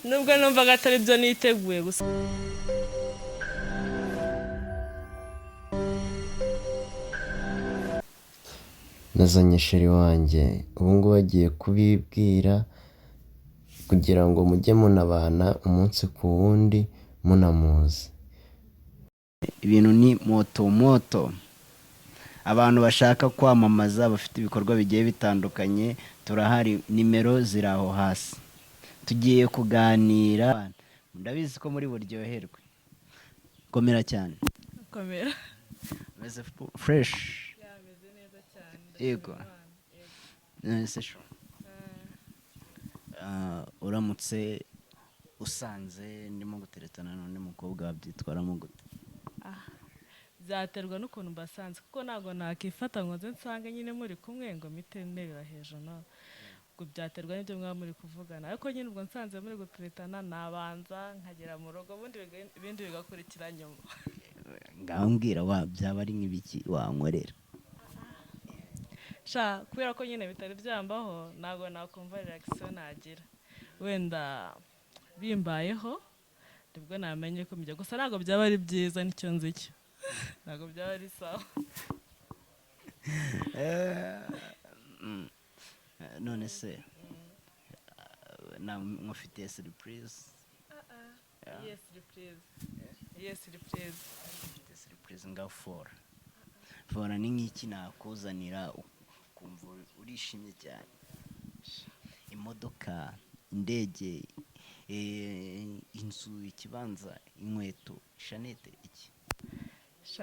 nubwo numvaga atari byo niteguye gusa. nazanye sheri wanjye ubu ngubu agiye kubibwira kugira ngo mujye munabana umunsi ku wundi munamuzi. ibintu ni moto abantu bashaka kwamamaza bafite ibikorwa bigiye bitandukanye turahari, nimero ziri aho hasi, tugiye kuganira, ndabizi ko muri buryoherwe. Komera cyane. Komera. Meze fresh. Yameze neza cyane. Yego. Uramutse usanze ndimo guteretana n'undi mukobwa wabyitwaramo gute? Byaterwa n'ukuntu mbasanze kuko ntabwo nakifata ngo nze nsange nyine muri kumwe ngo mpite ntera hejuru, no. Ubwo byaterwa n'ibyo mwaba muri kuvugana, ariko nyine ubwo nsanze muri guteretana nabanza nkagera mu rugo, ubundi ibindi bigakurikira nyuma. Ngaho mbwira byaba ari nk'ibiki wankorera? Kubera ko nyine bitari byambaho ntabwo nakumva reaction nagira, wenda bimbayeho nibwo namenye ko mbye, gusa ntabwo byaba ari byiza nicyo nzi cyo. Ntabwo byaba ari sawa. None se mufitiye surprise? Yes, surprise. Yes, surprise. Surprise nga fora ni nk'iki nakuzanira ukumva urishimye cyane? Imodoka, indege, inzu, ikibanza, inkweto, shanete, iki?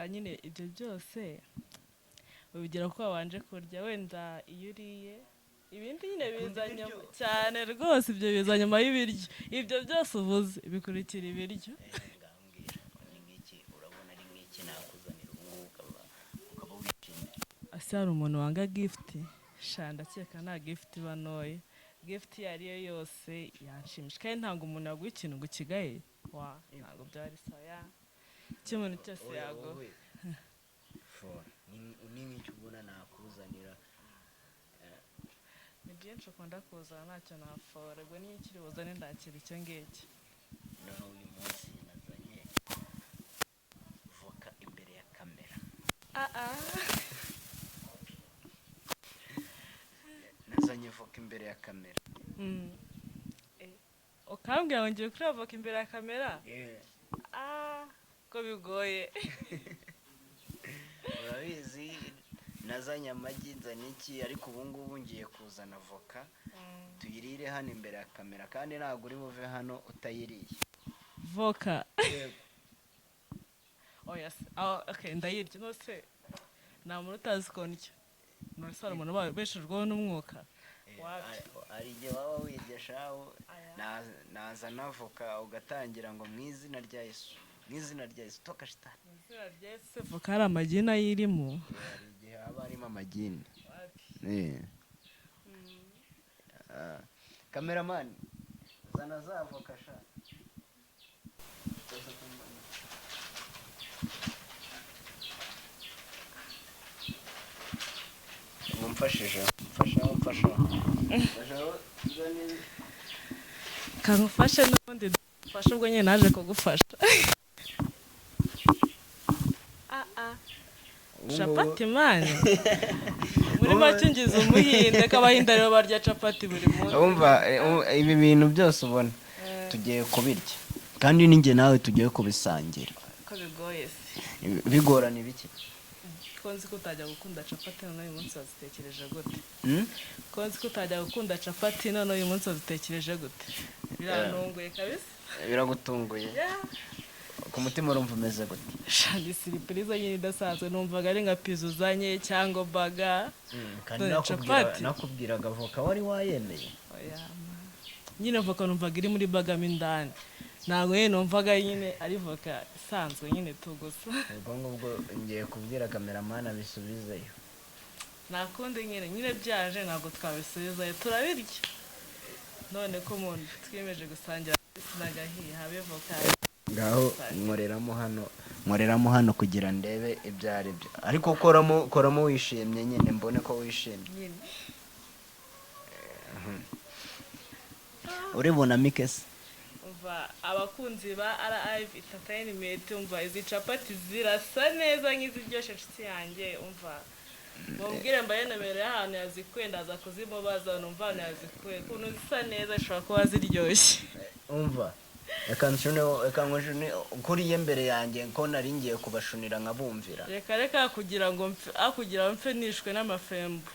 Nyine ibyo byose ubigira ko wabanje kurya, wenda iyo uriye ibindi nyine biza nyuma cyane rwose, ibyo biza nyuma y'ibiryo, ibyo byose uvuze bikurikira ibiryo. Ase hari umuntu wanga gift? Ndakeka nta gift iba ntoya, gift iyo ari yo yose yanshimisha, kandi ntabwo umuntu yaguha ikintu ngo ukigaye, ntabwo byari sawa, ikintu cyose yaguha. Ni nk'icyo ubona nakuzanira? Ni byinshi ukunda kuzana, ntacyo nafora, ubwo niyo ikiri buzane ndakira icyo ngicyo. Noneho uyu munsi nazanye voka imbere ya kamera. Nazanye voka imbere ya kamera. Ukambwira ngo ngiye kuri voka imbere ya kamera? Ko bigoye. Urabizi nazanye amagi nzanye iki, ariko ubu ngubu ngiye kuzana voka tuyirire hano imbere ya kamera, kandi ntabwo uri buve hano utayiriye. Voka? Yes. Okay, ndayirya. Nose nta muntu utazi ko ndya. Nose hari umuntu babeshejweho n'umwuka. Hari igihe waba wirya shaho, nazana voka ugatangira ngo mu izina rya Yesu, mu izina rya Yesu, toka shitani. Mu izina rya Yesu, voka hari amagini ayirimo? Hari igihe haba harimo amagini. Kameramani, zana za voka sha. Mumfashisha. Kangufashe n'ubundi dufashe, ubwo nyine naje kugufasha. Capati mani. Muri make ngize umuhinde, ko abahinda rero barya capati buri munsi. Umva ibi bintu byose ubona tugiye kubirya, kandi ninjye nawe tugiye kubisangira. Ko bigoye se? Bigorana ibiki? Ko nzi ko utajya gukunda capati none uyu munsi wazitekereje gute? Ko nzi ko utajya gukunda capati none uyu munsi wazitekereje gute? Birantunguye kabisa. Biragutunguye? Ku mutima urumva umeze gute? Ni surprise nyine idasanzwe, numvaga ari nka pizza uzanye cyangwa baga. Kandi nakubwiraga voka wari wayemeye? Nyine voka numvaga iri muri baga mo indani, ntabwo nyine numvaga nyine ari voka isanzwe nyine tugusa. Ubwo ngubwo ngiye kubwira kameramani abisubizeyo. Nakundi nyine byaje ntabwo twabisubizayo, turabirya. None ko umuntu twiyemeje gusangira sinagahiye habe voka. Ngaho nkoreramo hano kugira ndebe ibyo ari byo, ariko koramo wishimye nyine, mbone ko wishimye. Uribona mikese? umva abakunzi ba RIV Entertainment umva izi capati zirasa neza nk'iziryoshye nshuti yanjye umva mubwire mbaye nomero y'ahantu yazikuye ndaza kuzimubaza numva ahantu yazikuye ukuntu zisa neza zishobora kuba ziryoshye umva reka nshune kuriye mbere yanjye ko nari ngiye kubashunira nkabumvira reka kugira ngo mfe nishwe n'amafembo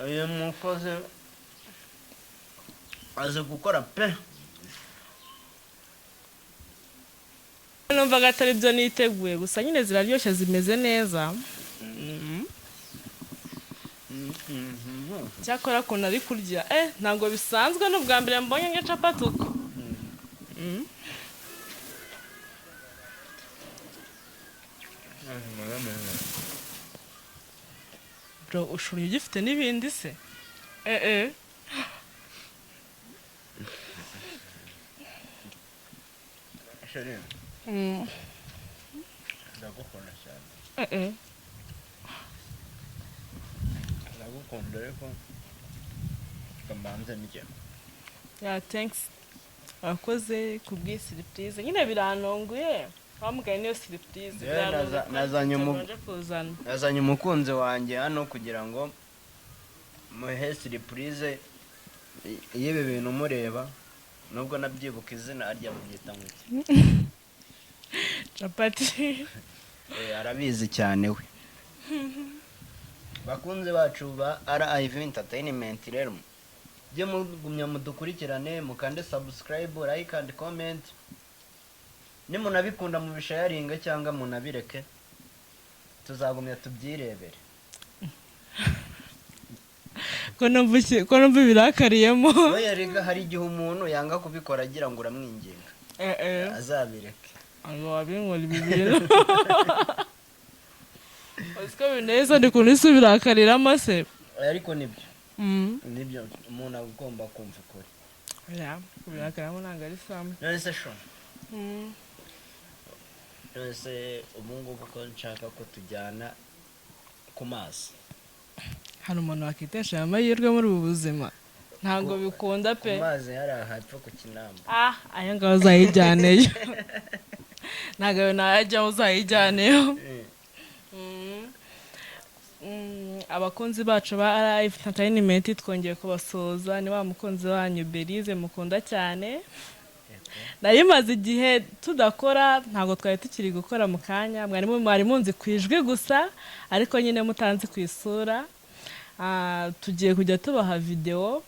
uyu mukozi azi gukora pe numvaga atari byo niteguye gusa nyine ziraryoshye zimeze neza cyakora ukuntu ari kurya ntabwo bisanzwe n'ubwa mbere mbonye nka capati uko bro ushobora ugifite n'ibindi se ndagukunda cyane ndagukunda ariko kamanze njye thanks akoze kubwi surprise nyine biranonguye bamugaye niyo surprise nazanye umukunzi wanjye hano kugira ngo muhe surprise y'ibi bintu mureba nubwo nabyibuka izina arya mubyita nk'iki capati arabizi cyane we bakunze bacu ba RIV Entertainment rero byo mugumya mudukurikirane mukande subscribe like and comment nimunabikunda mu bisharinga cyangwa munabireke tuzagumya tubyirebere ko numva birakariyemo oya rega hari igihe umuntu yanga kubikora agira ngo uramwinginga azabireke ngo wabinkora ibibiro Osiko bineza ndi kunisi birakariramo se ariko nibyo umuntu agomba kumva ukuri birakaramo ntabwo ari samu none se sho none se umungu kuko nshaka ko tujyana ku mazi hari umuntu wakitesha amahirwe muri ubu buzima ntabwo bikunda pe ku mazi hari ahapfa ku kinamba aya ngaho uzayijyaneyo ntabwo najya uzayijyaneyo abakunzi bacu ba RIV Entertainment twongeye kubasuhuza ni wa mukunzi wanyu Belize mukunda cyane nari maze igihe tudakora ntabwo twari tukiri gukora mu kanya mwari munzi ku ijwi gusa ariko nyine mutanzi ku isura tugiye kujya tubaha video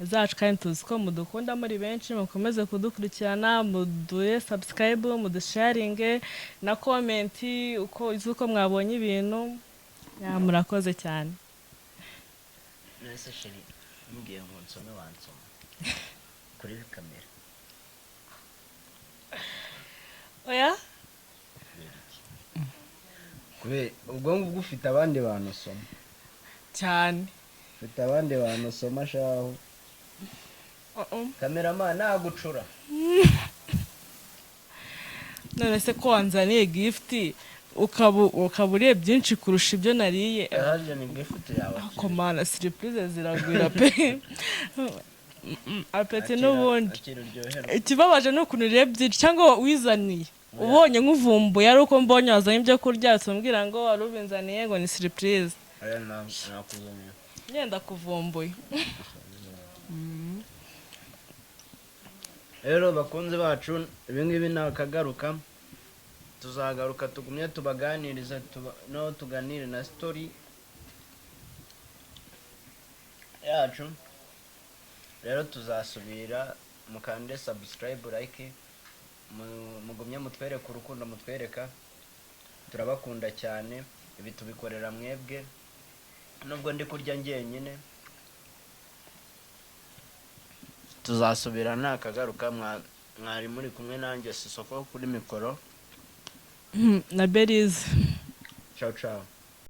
zacu kandi tuzi ko mudukunda muri benshi mukomeze kudukurikirana muduhe subscribe mudusharinge na comment uko mwabonye ibintu murakoze cyane nese sheri mbwiye ngo nsome wansoma kuri kamera oya kube ubwo ngubwo ufite abandi bantu soma cyane ufite abandi bantu soma shaho cameraman nagucura none se ko wanzaniye gift ukaburiye byinshi kurusha ibyo nariye harya ni gift yawe komana surprise ziragwira pe apeti n'ubundi ikibabaje ni ukuntu uriye byinshi cyangwa wizaniye ubonye nk'uvumbuye ari uko mbonye wazanye ibyo kurya tumbwira ngo wari ubinzaniye ngo ni surprise ngenda kuvumbuye rero bakunze bacu ibingibi nakagaruka tuzagaruka tugumye tubaganiriza no tuganire na story yacu rero tuzasubira mukande subscribe like mugumye mutwereka urukundo mutwereka turabakunda cyane ibi tubikorera mwebwe nubwo ndi kurya njyenyine tuzasubira nakagaruka mwari muri kumwe nanjye Sisoko kuri mikoro na Belize ciao ciao